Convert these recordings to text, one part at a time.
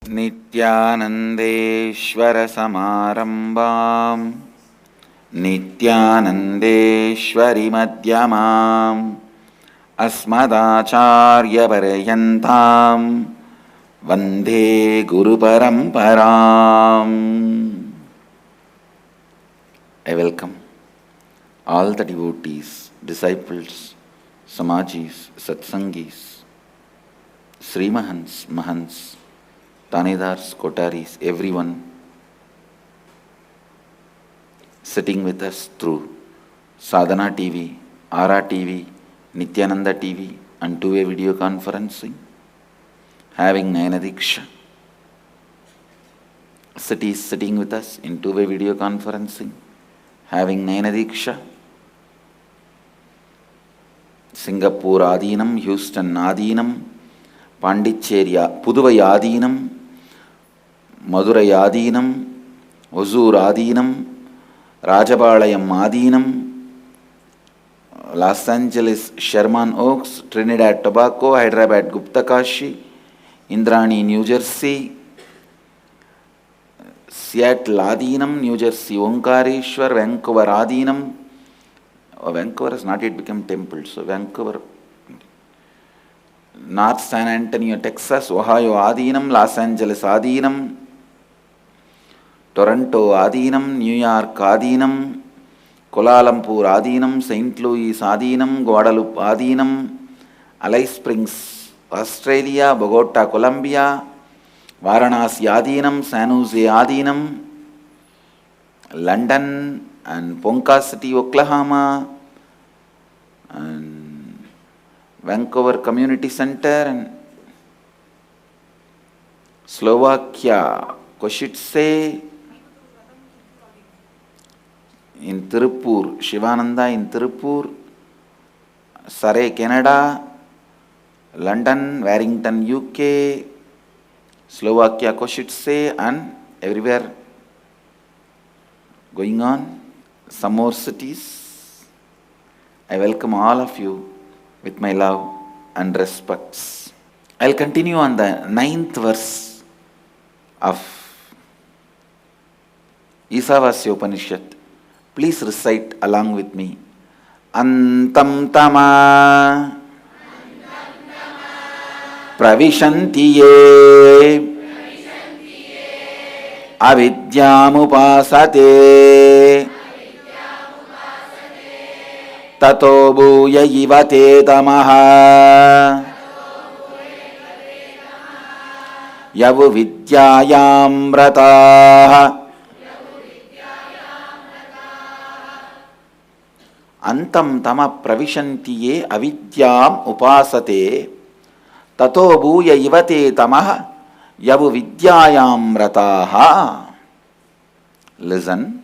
नित्यानन्देश्वरसमारम्भां नित्यानन्देश्वरिमध्यमाम् अस्मदाचार्यपर्यन्तां वन्दे गुरुपरम्पराम्. I welcome all the devotees, disciples, Samajis, Satsangis, Sri Mahants, Mahants, Tanedars, Kotaris, everyone sitting with us through Sadhana TV, Ara TV, Nityananda TV and two-way video conferencing, having Nayana Diksha. Cities sitting with us in two-way video conferencing, having Nayana Diksha. Singapore Adinam, Houston Adinam, Pondicherry, Puduvai Adinam, Madurai Adinam, Hosur Adinam, Rajapalayam Adinam, Los Angeles Sherman Oaks, Trinidad Tobago, Hyderabad Gupta Kashi, Indrani New Jersey, Seattle Adinam, New Jersey Omkareshwar, Vancouver Adinam. Vancouver has not yet become temple, so Vancouver, North San Antonio, Texas, Ohio Adinam, Los Angeles Adinam, Toronto Adinam, New York Adinam, Kuala Lumpur Adinam, St. Louis Adinam, Guadalupe Adinam, Alice Springs, Australia, Bogota, Colombia, Varanasi Adinam, San Jose Adinam, London and Ponca City, Oklahoma, and Vancouver Community Center, and Slovakia, Košice, in Tirupur, Shivananda in Tirupur, Surrey, Canada, London, Warrington, UK, Slovakia, Košice, and everywhere going on. Some more cities. I welcome all of you with my love and respects. I'll continue on the 9th verse of Isavasya Upanishad. Please recite along with me. Antam tama pravishanti ye avidyamupasate tato bhuya ivate tamaha yavu vidyayam rataha. Antam tama pravishanti ye avidyam upasate tato bhuya ivate tamaha yavu vidyayam rataha. Listen.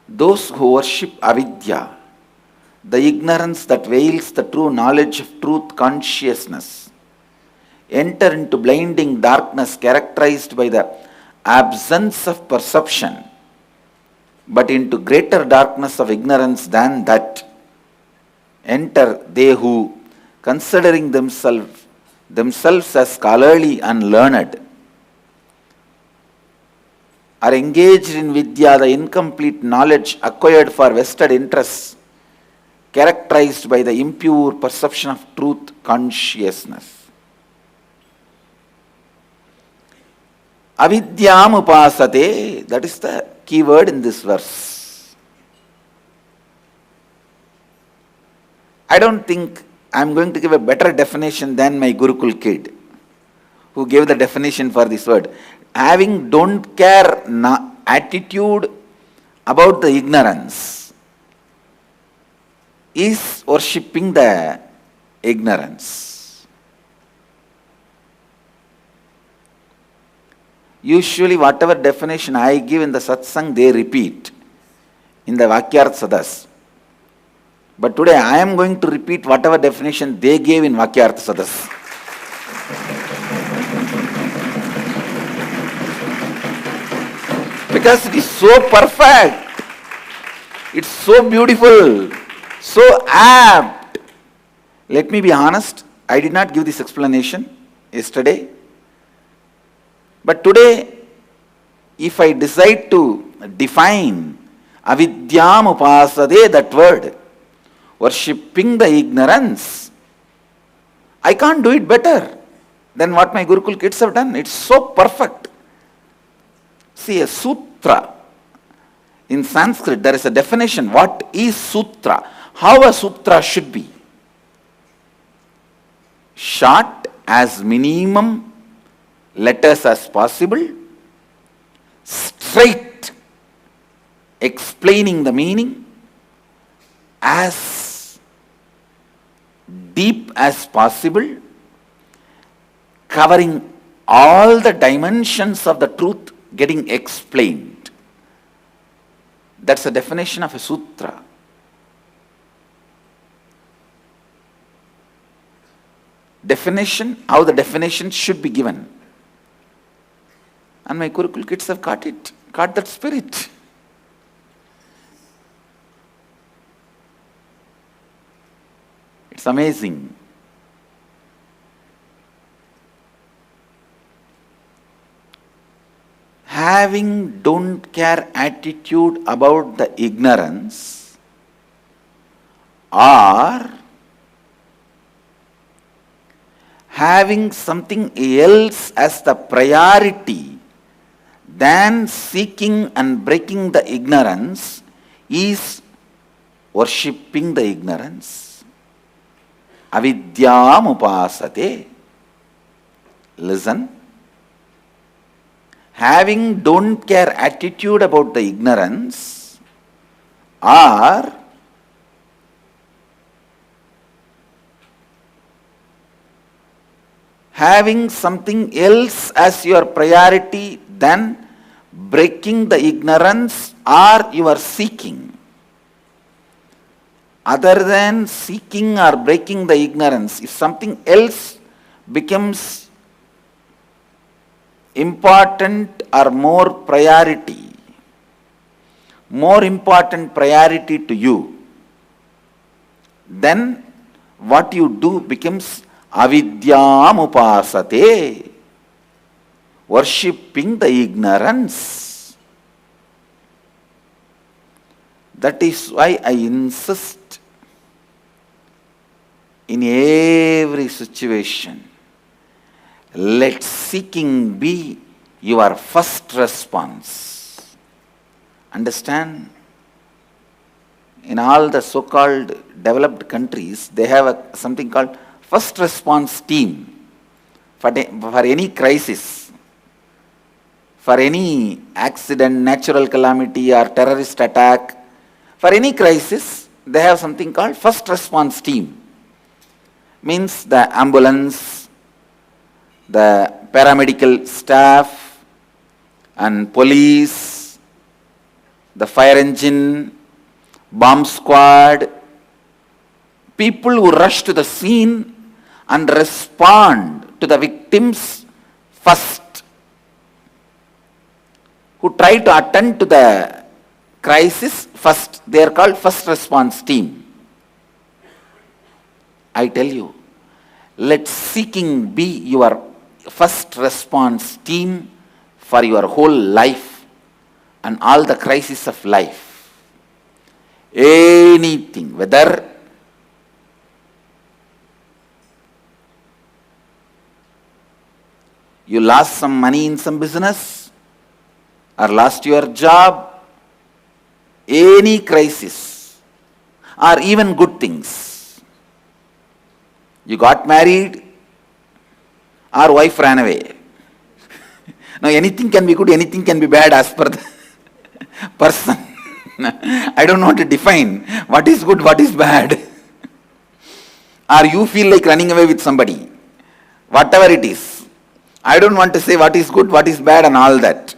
Those who worship avidya, the ignorance that veils the true knowledge of truth consciousness, enter into blinding darkness characterized by the absence of perception, but into greater darkness of ignorance than that enter they who, considering themselves as scholarly and learned, are engaged in vidya, the incomplete knowledge acquired for vested interests, characterized by the impure perception of truth consciousness. Avidyam upasate, that is the key word in this verse. I don't think I am going to give a better definition than my Gurukul kid, who gave the definition for this word. Having don't care attitude about the ignorance is worshipping the ignorance. Usually whatever definition I give in the satsang, they repeat in the Vakyartha Sadas. But today I am going to repeat whatever definition they gave in Vakyartha Sadas. Because it is so perfect, it's so beautiful, so apt. Let me be honest, I did not give this explanation yesterday But today, if I decide to define avidyam upasade, that word, worshipping the ignorance, I can't do it better than what my Gurukul kids have done. It's so perfect. See, a sutra. In Sanskrit, there is a definition. What is sutra? How a sutra should be. Short, as minimum letters as possible. Straight, explaining the meaning. As deep as possible. Covering all the dimensions of the truth getting explained. That's the definition of a sutra. Definition, how the definition should be given. And my Gurukul kids have caught it, caught that spirit. It's amazing. Having don't care attitude about the ignorance, or having something else as the priority than seeking and breaking the ignorance, is worshipping the ignorance. Avidyam upasate. Listen. Having don't care attitude about the ignorance, or having something else as your priority than breaking the ignorance, or you are seeking. Other than seeking or breaking the ignorance, if something else becomes important or more important priority to you, then what you do becomes avidyam upasate, worshipping the ignorance. That is why I insist in every situation, let seeking be your first response. Understand? In all the so-called developed countries, they have something called first response team for any crisis, for any accident, natural calamity or terrorist attack. For any crisis, they have something called first response team. Means the ambulance, the paramedical staff and police, the fire engine, bomb squad, people who rush to the scene and respond to the victims first, who try to attend to the crisis first. They are called first response team. I tell you, let seeking be your first response team for your whole life and all the crises of life. Anything, whether you lost some money in some business or lost your job, any crisis or even good things. You got married or wife ran away. Now anything can be good, anything can be bad as per the person. I don't know how to define what is good, what is bad. Or you feel like running away with somebody. Whatever it is. I don't want to say what is good, what is bad and all that.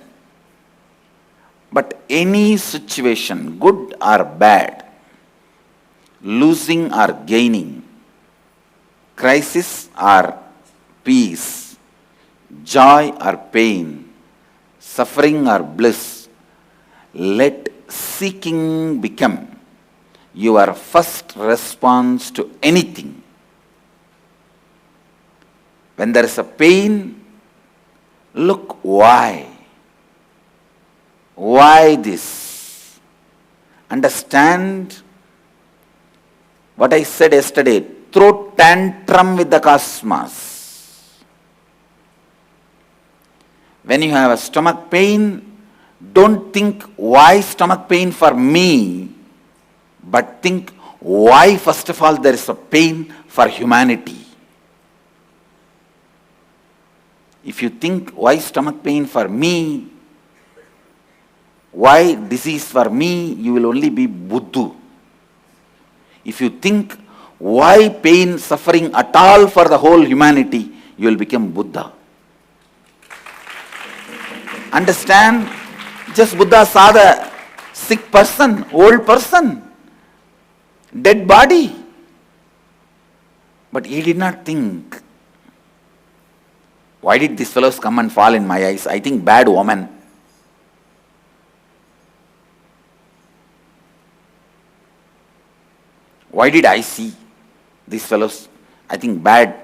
But any situation, good or bad, losing or gaining, crisis or peace, joy or pain, suffering or bliss, let seeking become your first response to anything. When there is a pain, Look, why? Why this? Understand what I said yesterday. Throw tantrum with the cosmos. When you have a stomach pain, don't think why stomach pain for me, but think why first of all there is a pain for humanity. If you think why stomach pain for me, why disease for me, you will only be Buddha. If you think why pain, suffering at all for the whole humanity, you will become Buddha. Understand? Just Buddha saw the sick person, old person, dead body. But he did not think, why did these fellows come and fall in my eyes? I think bad woman. Why did I see these fellows? I think bad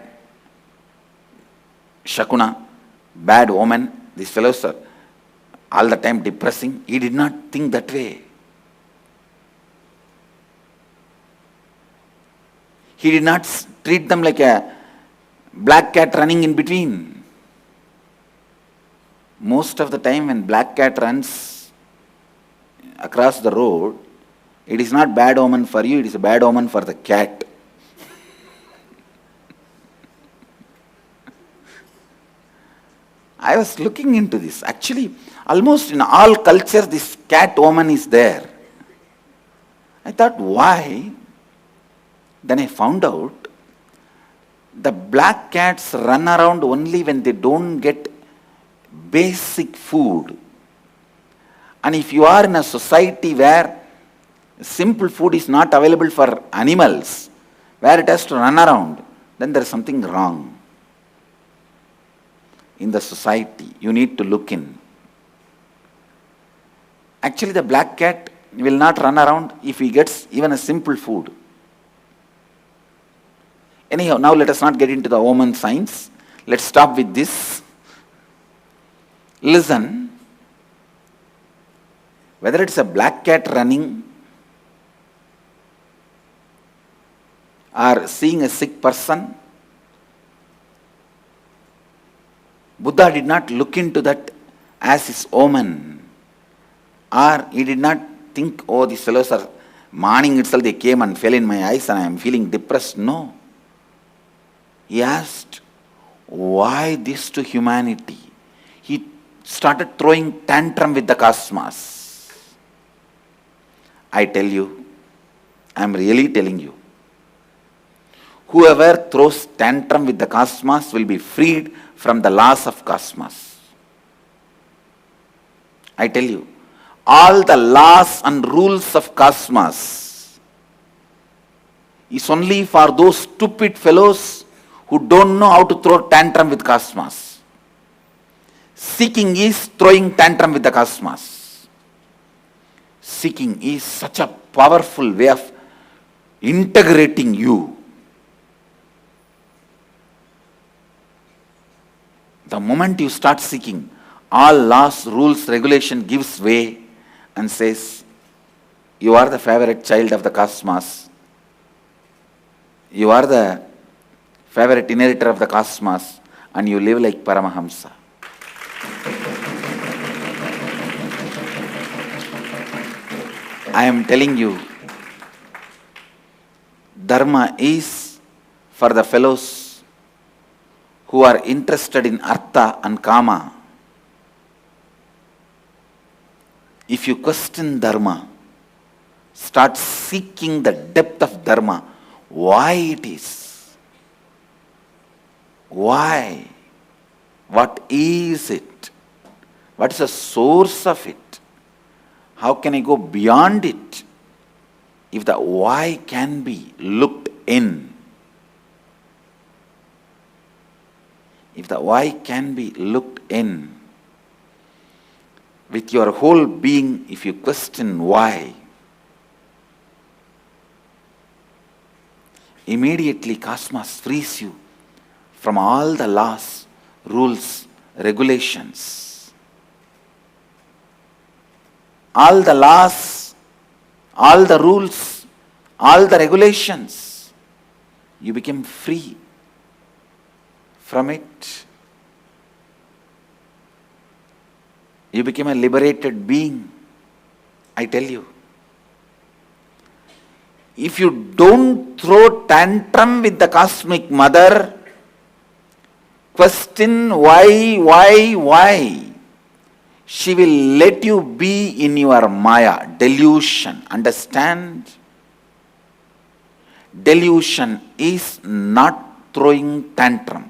Shakuna, bad woman. These fellows are all the time depressing. He did not think that way. He did not treat them like a black cat running in between. Most of the time when black cat runs across the road, it is not bad omen for you, it is a bad omen for the cat. I was looking into this. Actually, almost in all cultures, this cat omen is there. I thought, why? Then I found out the black cats run around only when they don't get basic food. And if you are in a society where simple food is not available for animals, where it has to run around, then there is something wrong in the society. You need to look in. Actually, the black cat will not run around if he gets even a simple food. Anyhow, now let us not get into the omen science. Let's stop with this. Listen, whether it's a black cat running or seeing a sick person, Buddha did not look into that as his omen, or he did not think, oh, these fellows are, morning itself they came and fell in my eyes and I am feeling depressed. No. He asked, why this to humanity? He started throwing tantrum with the cosmos. I tell you, I am really telling you, whoever throws tantrum with the cosmos will be freed from the laws of cosmos. I tell you, all the laws and rules of cosmos is only for those stupid fellows who don't know how to throw tantrum with cosmos. Seeking is throwing tantrum with the cosmos. Seeking is such a powerful way of integrating you. The moment you start seeking, all laws, rules, regulation gives way and says, you are the favorite child of the cosmos. You are the favorite inheritor of the cosmos, and you live like Paramahamsa. I am telling you, Dharma is for the fellows who are interested in Artha and Kama. If you question Dharma, start seeking the depth of Dharma, why it is. Why? What is it? What is the source of it? How can I go beyond it? If the why can be looked in, if the why can be looked in, with your whole being, if you question why, immediately cosmos frees you from all the laws, rules, regulations, all the laws, all the rules, all the regulations. You became free from it. You became a liberated being, I tell you. If you don't throw tantrum with the cosmic mother, question why, she will let you be in your maya, delusion. Understand? Delusion is not throwing tantrum.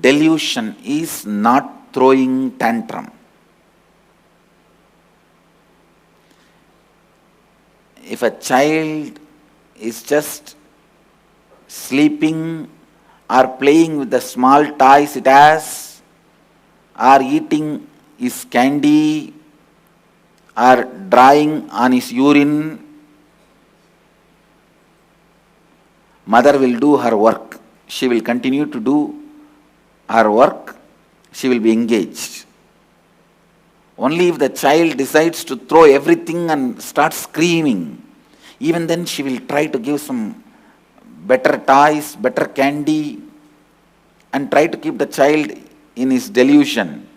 Delusion is not throwing tantrum. If a child is just sleeping or playing with the small toys it has, or eating his candy, or drawing on his urine, mother will do her work. She will continue to do her work. She will be engaged. Only if the child decides to throw everything and start screaming, even then she will try to give some better toys, better candy, and try to keep the child in his delusion.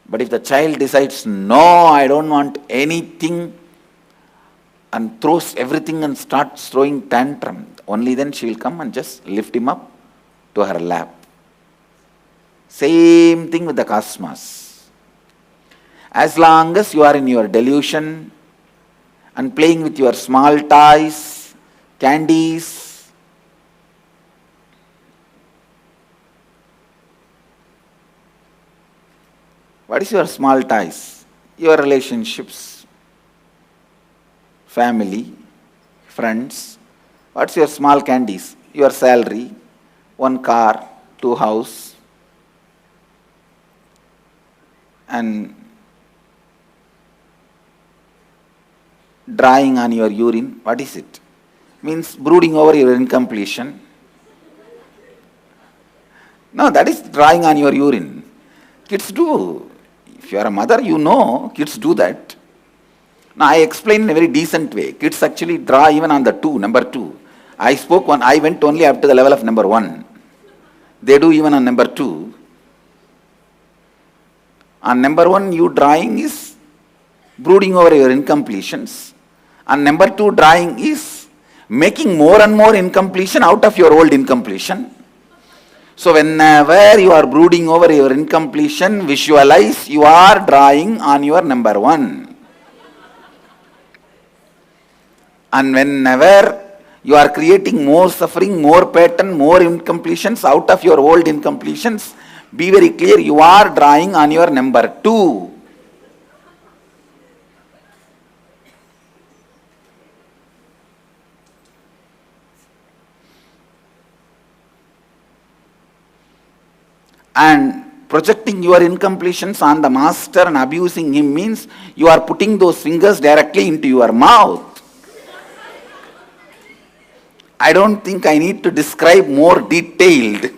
But if the child decides, no, I don't want anything, and throws everything and starts throwing tantrum, only then she will come and just lift him up to her lap. Same thing with the cosmos. As long as you are in your delusion and playing with your small toys, candies, what is your small toys? Your relationships, family, friends. What's your small candies? Your salary, one car, two house, and drawing on your urine. What is it? Means brooding over your incompletion. No, that is drawing on your urine. Kids do. If you are a mother, you know kids do that. Now I explain in a very decent way. Kids actually draw even on the number 2. I went only up to the level of number 1. They do even on number 2. On number 1, you drawing is brooding over your incompletions. And number 2, drawing is making more and more incompletion out of your old incompletion. So whenever you are brooding over your incompletion, visualize you are drawing on your number 1. And whenever you are creating more suffering, more pattern, more incompletions out of your old incompletions, be very clear, you are drawing on your number 2. And projecting your incompletions on the master and abusing him means you are putting those fingers directly into your mouth. I don't think I need to describe more detailed.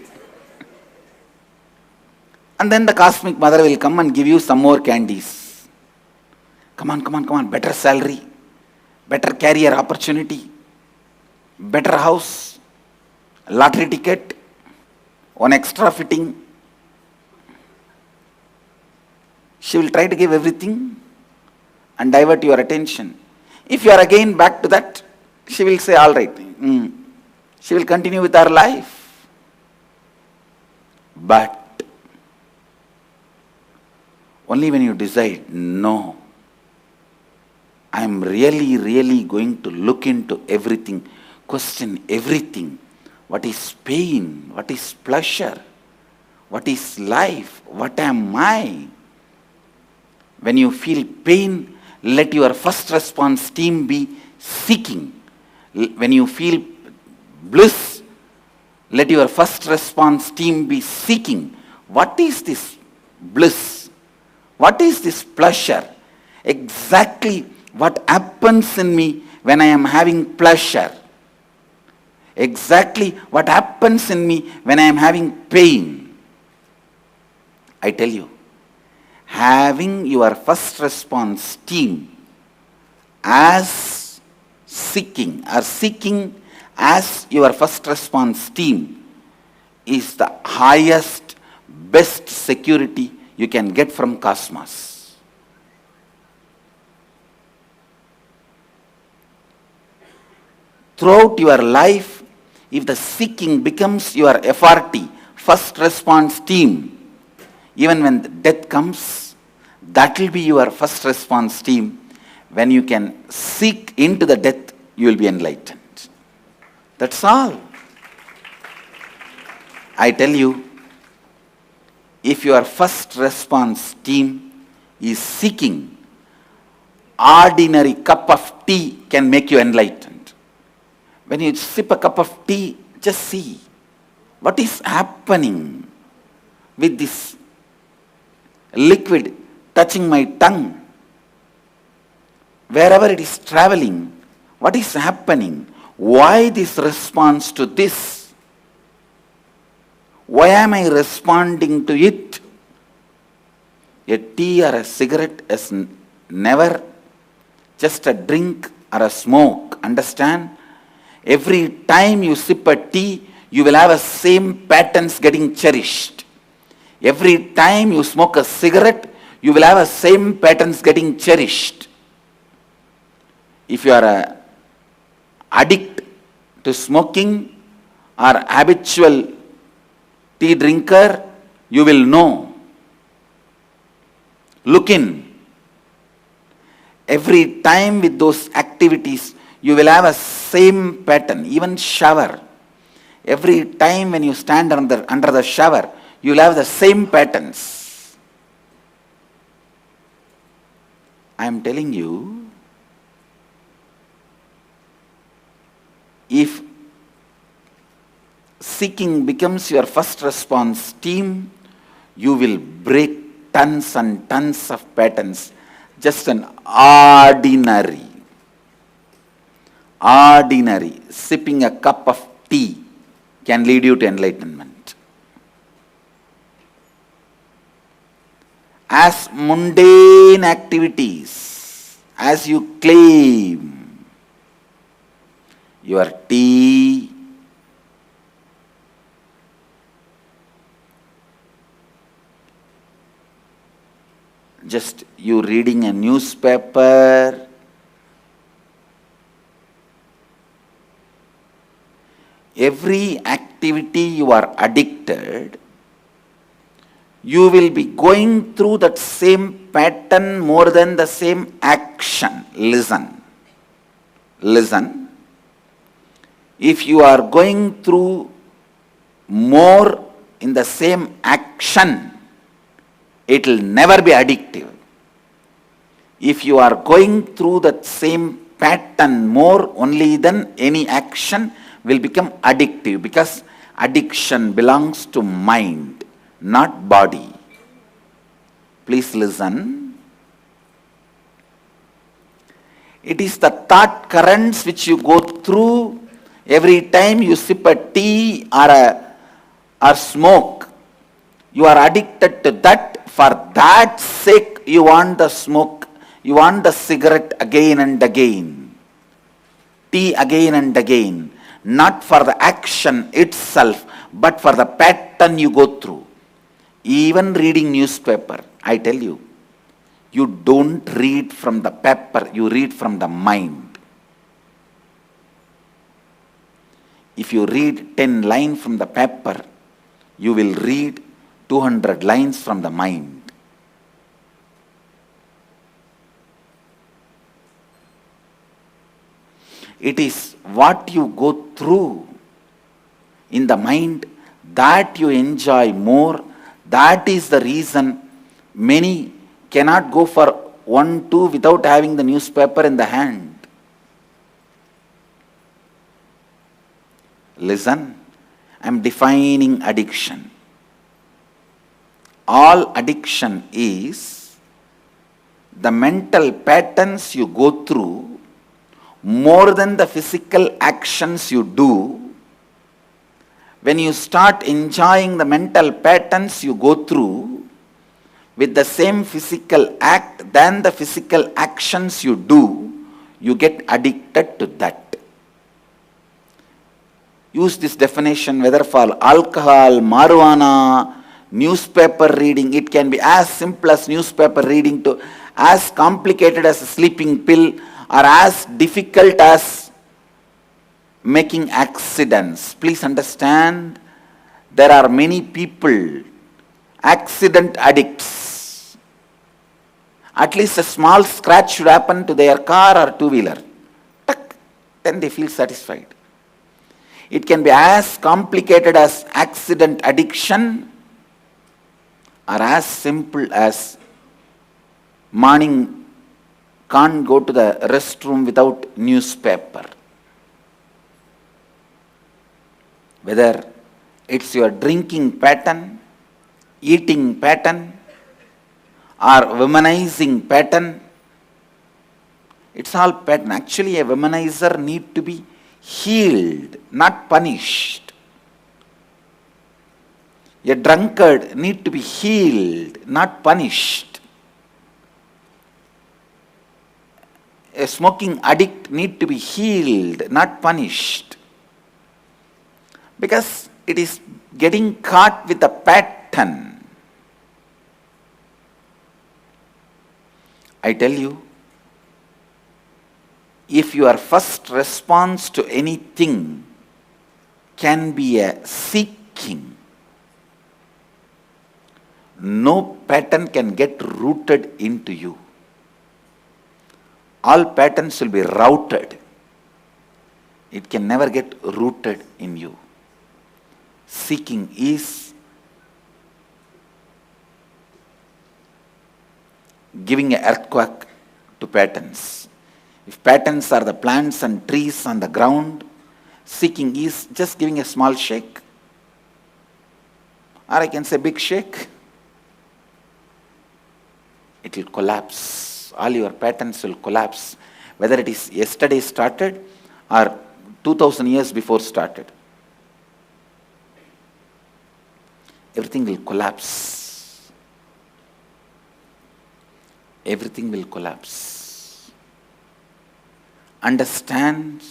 And then the cosmic mother will come and give you some more candies. Come on, better salary, better career opportunity, better house, lottery ticket, one extra fitting. She will try to give everything and divert your attention. If you are again back to that, she will say, all right. She will continue with her life. But only when you decide, no, I am really going to look into everything, question everything. What is pain? What is pleasure? What is life? What am I? When you feel pain, let your first response team be seeking. When you feel bliss, let your first response team be seeking. What is this bliss? What is this pleasure? Exactly what happens in me when I am having pleasure. exactly what happens in me when I am having pain. I tell you, having your first response team as seeking as your first response team is the highest, best security you can get from cosmos. Throughout your life, if the seeking becomes your FRT, first response team, even when the death comes, that will be your first response team. When you can seek into the death, you will be enlightened. That's all. I tell you, if your first response team is seeking, ordinary cup of tea can make you enlightened. When you sip a cup of tea, just see what is happening with this liquid touching my tongue. Wherever it is traveling, what is happening? Why this response to this? Why am I responding to it? A tea or a cigarette is never just a drink or a smoke. Understand? Every time you sip a tea, you will have the same patterns getting cherished. Every time you smoke a cigarette, you will have the same patterns getting cherished. If you are an addict to smoking or habitual tea drinker, you will know. Look in. Every time with those activities, you will have a same pattern. Even shower. Every time when you stand under the shower, you will have the same patterns. I am telling you, if seeking becomes your first response team, you will break tons and tons of patterns. Just an ordinary sipping a cup of tea can lead you to enlightenment. As mundane activities, as you claim your tea, just you reading a newspaper, every activity you are addicted, you will be going through that same pattern more than the same action. Listen. If you are going through more in the same action, it will never be addictive. If you are going through that same pattern more only than any action, will become addictive, because addiction belongs to mind, not body. Please listen. It is the thought currents which you go through every time you sip a tea or smoke. You are addicted to that. For that sake, you want the smoke, you want the cigarette again and again, tea again and again. Not for the action itself, but for the pattern you go through. Even reading newspaper, I tell you, you don't read from the paper, you read from the mind. If you read 10 lines from the paper, you will read 200 lines from the mind. It is what you go through in the mind that you enjoy more. That is the reason many cannot go for 1-2 without having the newspaper in the hand. Listen, I am defining addiction. All addiction is the mental patterns you go through more than the physical actions you do. When you start enjoying the mental patterns you go through with the same physical act than the physical actions you do, you get addicted to that. Use this definition whether for alcohol, marijuana, newspaper reading. It can be as simple as newspaper reading to as complicated as a sleeping pill, or as difficult as making accidents. Please understand, there are many people, accident addicts. At least a small scratch should happen to their car or two-wheeler. Then they feel satisfied. It can be as complicated as accident addiction, or as simple as morning can't go to the restroom without newspaper. Whether it's your drinking pattern, eating pattern, or womanizing pattern, it's all pattern. Actually, a womanizer needs to be healed, not punished. A drunkard needs to be healed, not punished. A smoking addict needs to be healed, not punished. Because it is getting caught with a pattern. I tell you, if your first response to anything can be a seeking, no pattern can get rooted into you. All patterns will be routed. It can never get rooted in you. Seeking is giving an earthquake to patterns. If patterns are the plants and trees on the ground, seeking is just giving a small shake. Or I can say big shake. It will collapse. All your patterns will collapse. Whether it is yesterday started or 2000 years before started. Everything will collapse. Everything will collapse. Understand,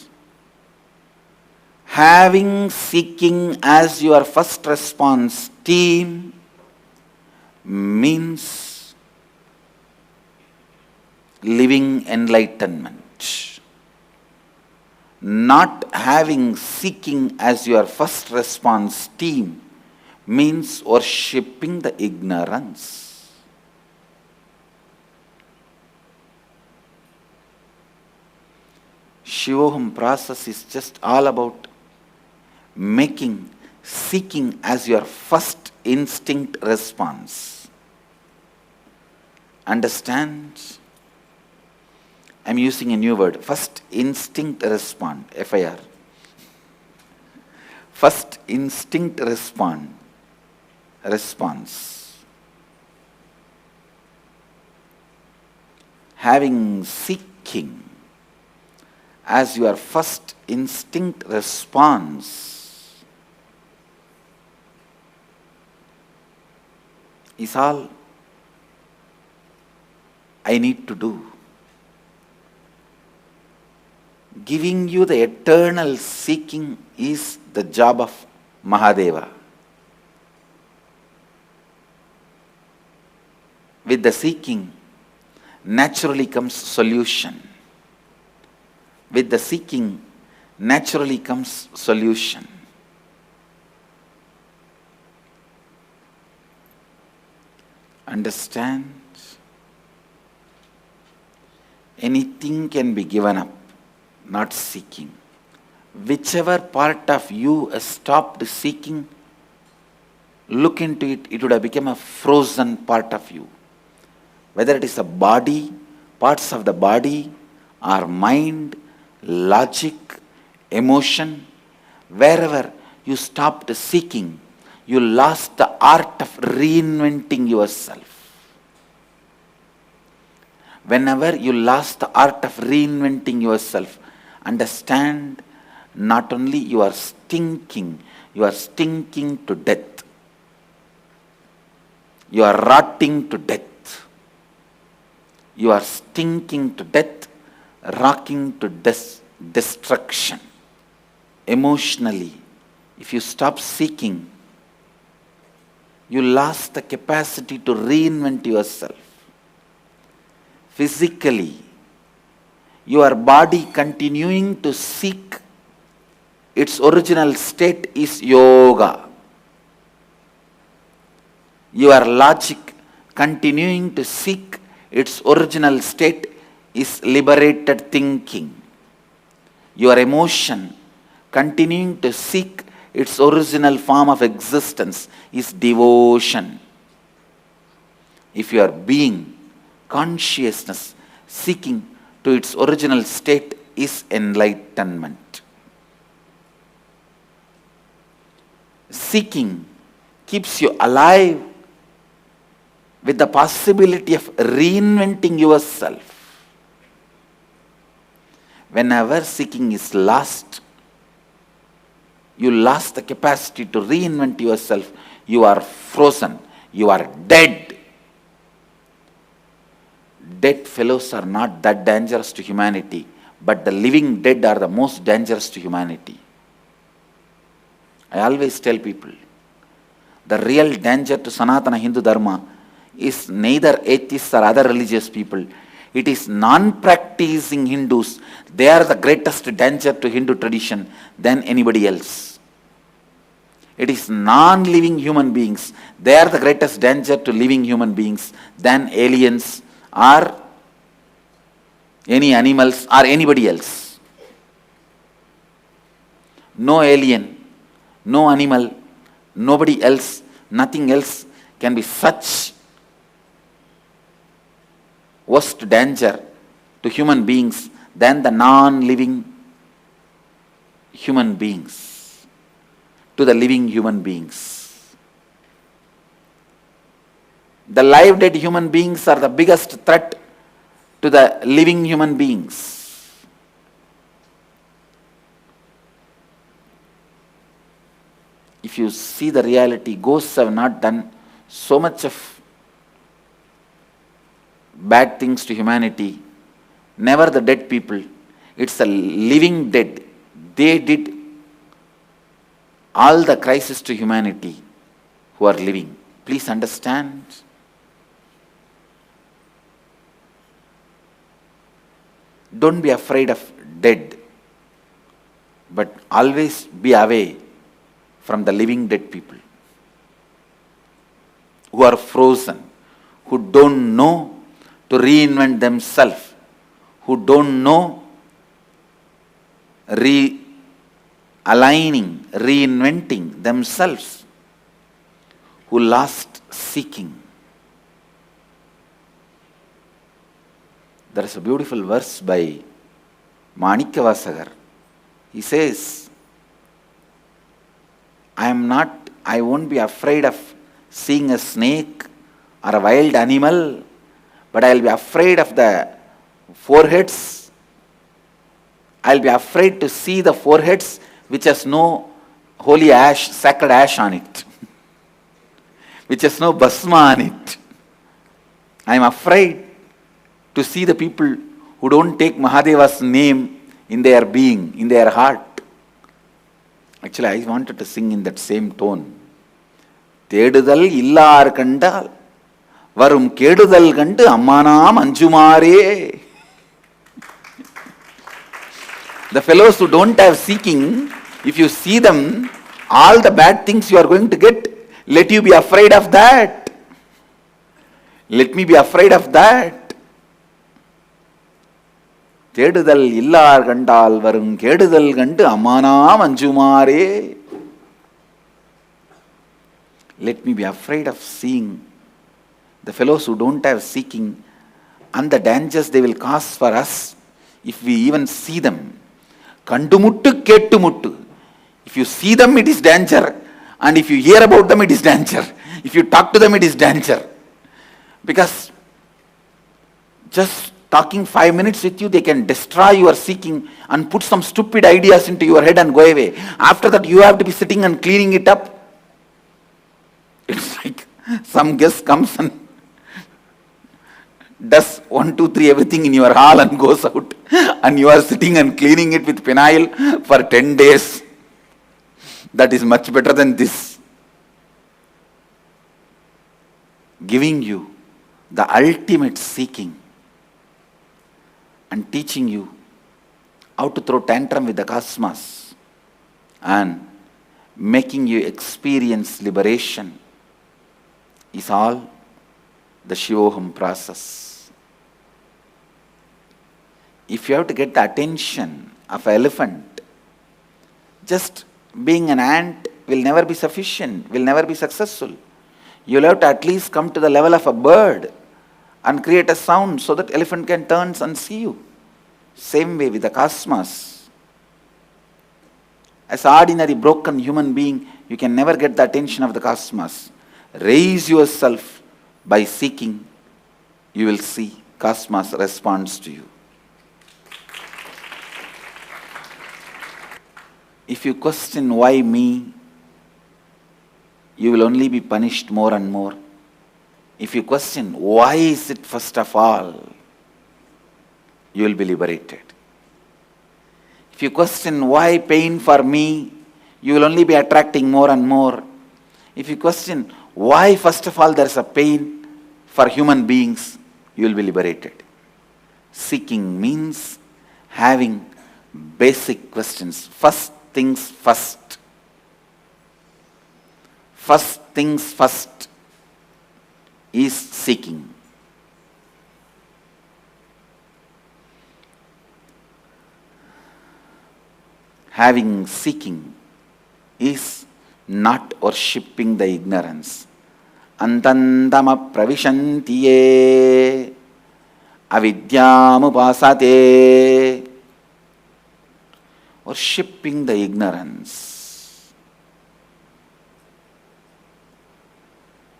having seeking as your first response team means living enlightenment. Not having seeking as your first response team means worshipping the ignorance. Shivoham process is just all about making seeking as your first instinct response. Understand? I'm using a new word, first instinct respond, FIR. First instinct response. Having seeking as your first instinct response is all I need to do. Giving you the eternal seeking is the job of Mahadeva. With the seeking, naturally comes solution. With the seeking, naturally comes solution. Understand? Anything can be given up, not seeking. Whichever part of you has stopped seeking, look into it, it would have become a frozen part of you. Whether it is a body, parts of the body, or mind, logic, emotion, wherever you stopped seeking, you lost the art of reinventing yourself. Whenever you lost the art of reinventing yourself, understand, not only you are stinking to death. You are rotting to death. You are stinking to death, rocking to destruction. Emotionally, if you stop seeking, you lost the capacity to reinvent yourself. Physically, your body continuing to seek its original state is yoga. Your logic continuing to seek its original state is liberated thinking. Your emotion continuing to seek its original form of existence is devotion. If your being, consciousness, seeking to its original state is enlightenment. Seeking keeps you alive with the possibility of reinventing yourself. Whenever seeking is lost, you lost the capacity to reinvent yourself. You are frozen. You are dead. Dead fellows are not that dangerous to humanity, but the living dead are the most dangerous to humanity. I always tell people, the real danger to Sanatana Hindu Dharma is neither atheists or other religious people. It is non-practicing Hindus. They are the greatest danger to Hindu tradition than anybody else. It is non-living human beings. They are the greatest danger to living human beings than aliens or any animals or anybody else. No alien, no animal, nobody else, nothing else can be such worst danger to human beings than the non-living human beings, to the living human beings. The live dead human beings are the biggest threat to the living human beings. If you see the reality, ghosts have not done so much of bad things to humanity. Never the dead people. It's the living dead. They did all the crisis to humanity who are living. Please understand. Don't be afraid of dead, but always be away from the living dead people who are frozen, who don't know to reinvent themselves, who don't know realigning, reinventing themselves, who lost seeking. There is a beautiful verse by Manikyavasagar. He says, I won't be afraid of seeing a snake or a wild animal, but I'll be afraid of the foreheads. I'll be afraid to see the foreheads which has no holy ash, sacred ash on it, which has no bhasma on it. I'm afraid to see the people who don't take Mahadeva's name in their being, in their heart. Actually, I wanted to sing in that same tone. தேடுதல் இல்லார் கண்டால் வரும் கேடுதல் கண்டு அம்மானாம் அஞ்சுமாரே. The fellows who don't have seeking, if you see them, all the bad things you are going to get, let you be afraid of that. Let me be afraid of that. தேடுதல் இல்லார் கண்டால் வரும் கேடுதல் கண்டு அம்மானாம் அஞ்சுமாரே. Let me be afraid of seeing the fellows who don't have seeking and the dangers they will cause for us if we even see them. Kandumuttu kettumuttu. If you see them, it is danger. And if you hear about them, it is danger. If you talk to them, it is danger. Because just talking 5 minutes with you, they can destroy your seeking and put some stupid ideas into your head and go away. After that, you have to be sitting and cleaning it up. It's like some guest comes and does 1, 2, 3 everything in your hall and goes out, and you are sitting and cleaning it with phenyl for 10 days. That is much better than this. Giving you the ultimate seeking and teaching you how to throw tantrum with the cosmos and making you experience liberation is all the Shivoham process. If you have to get the attention of an elephant, just being an ant will never be sufficient, will never be successful. You will have to at least come to the level of a bird and create a sound so that elephant can turn and see you. Same way with the cosmos. As an ordinary broken human being, you can never get the attention of the cosmos. Raise yourself by seeking, you will see cosmos responds to you. If you question why me, you will only be punished more and more. If you question why is it first of all, you will be liberated. If you question why pain for me, you will only be attracting more and more. If you question why first of all there is a pain for human beings, you will be liberated. Seeking means having basic questions. First things first. First things first is seeking. Having seeking is not worshipping the ignorance. Antandama pravishantiye avidyamupasate. Worshipping the ignorance.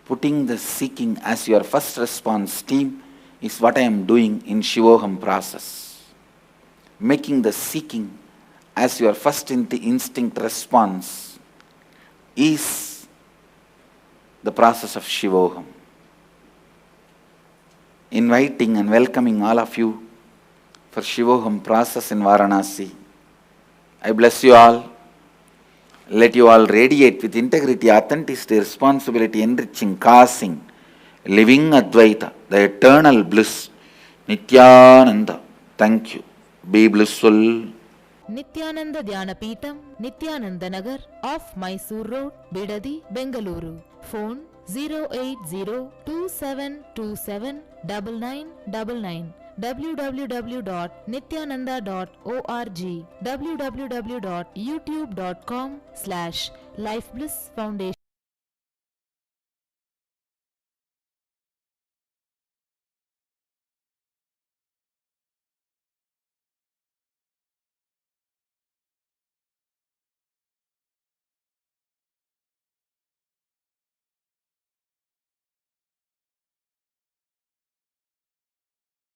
Putting the seeking as your first response team is what I am doing in Shivoham process. Making the seeking as your first instinct response is the process of Shivoham. Inviting and welcoming all of you for Shivoham process in Varanasi. I bless you all. Let you all radiate with integrity, authenticity, responsibility, enriching, causing, living Advaita, the eternal bliss. Nityananda. Thank you. Be blissful. Nityananda Dhyanapitham, Nityananda Nagar, off Mysore Road, Bidadi, Bengaluru. Phone 08027279999. www.nityananda.org. www.youtube.com/Life Bliss Foundation.